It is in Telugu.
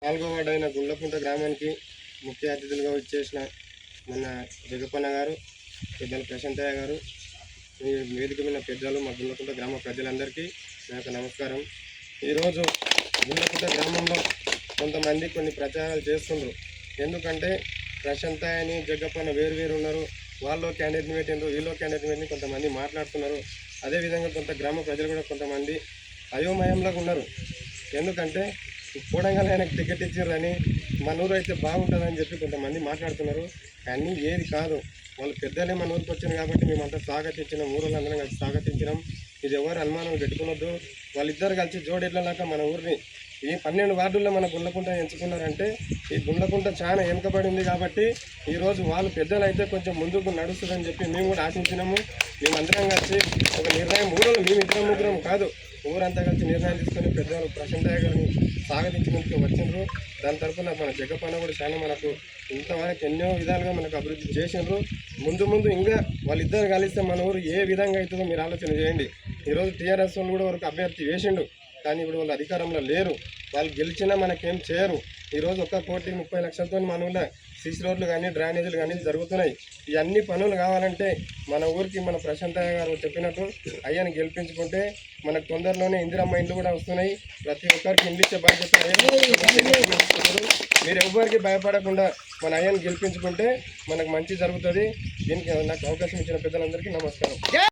4వ వార్డు అయిన గుండ్లకుంట గ్రామానికి ముఖ్య అతిథులుగా వచ్చేసిన మన జగపన్న గారు, పెద్దలు ప్రశాంతయ్య గారు, ఈ వేదిక మీద పెద్దలు, మా గుండ్లకుంట గ్రామ ప్రజలందరికీ నాకు నమస్కారం. ఈరోజు గుండ్లకుంట గ్రామంలో కొంతమంది కొన్ని ప్రచారాలు చేస్తుండ్రు. ఎందుకంటే ప్రశాంతయ్య అని జగపన్న వేరు ఉన్నారు. వాళ్ళు క్యాండిడేట్ పెట్టిండ్రు, వీళ్ళు క్యాండిడేట్ పెట్టి కొంతమంది మాట్లాడుతున్నారు. అదేవిధంగా కొంత గ్రామ ప్రజలు కూడా కొంతమంది అయోమయంలో ఉన్నారు. ఎందుకంటే కూడంగల్ ఆయనకు టికెట్ ఇచ్చారని మన ఊరు అయితే బాగుంటుందని చెప్పి కొంతమంది మాట్లాడుతున్నారు. కానీ ఏది కాదు, వాళ్ళు పెద్దలే మన ఊరికి వచ్చారు కాబట్టి మేమంతా స్వాగతించినాం, ఊళ్ళందరం కలిసి స్వాగతించినాం. ఇది ఎవరు అనుమానాలు పెట్టుకున్నద్దు. వాళ్ళిద్దరు కలిసి జోడెడ్లలాగా మన ఊరిని ఈ 12 వార్డుల్లో మన గుండ్లకుంట ఎంచుకున్నారంటే ఈ గుండ్లకుంట చాలా వెనుకబడింది కాబట్టి ఈరోజు వాళ్ళు పెద్దలు అయితే కొంచెం ముందుకు నడుస్తుందని చెప్పి మేము కూడా ఆశించినాము. మేమందరం కలిసి ఒక నిర్ణయం, ఊళ్ళో మేము ఇద్దరం ముగ్గురం కాదు, ఊరంతా కలిసి నిర్ణయం తీసుకొని పెద్దలు ప్రశాంతయ్య గారిని స్వాగతించినందుకు వచ్చిండ్రు. దాని తరఫున మన జగపన్న కూడా చాలా మనకు ఇంతవరకు ఎన్నో విధాలుగా మనకు అభివృద్ధి చేసిండ్రు. ముందు ఇంకా వాళ్ళిద్దరు కలిస్తే మన ఊరు ఏ విధంగా అవుతుందో మీరు ఆలోచన చేయండి. ఈరోజు టీఆర్ఎస్ వాళ్ళు కూడా వరకు అభ్యర్థి వేసిండు, కానీ ఇప్పుడు వాళ్ళు అధికారంలో లేరు. వాళ్ళు గెలిచినా మనకేం చేయరు. ఈరోజు 1,30,00,000తో మన ఊళ్ళో సిసి రోడ్లు కానీ డ్రైనేజీలు కానీ జరుగుతున్నాయి. ఇవన్నీ పనులు కావాలంటే మన ఊరికి మన ప్రశాంతయ్య గారు చెప్పినట్టు అయ్యని గెలిపించుకుంటే మనకు తొందరలోనే ఇందిరమ్మ ఇండ్లు కూడా వస్తున్నాయి. ప్రతి ఒక్కరికి ఇండ్లు ఇచ్చే బాధ్యత మీరు ఎవ్వరికి భయపడకుండా మన అయ్యని గెలిపించుకుంటే మనకు మంచి జరుగుతుంది. దీనికి నాకు అవకాశం ఇచ్చిన పెద్దలందరికీ నమస్కారం.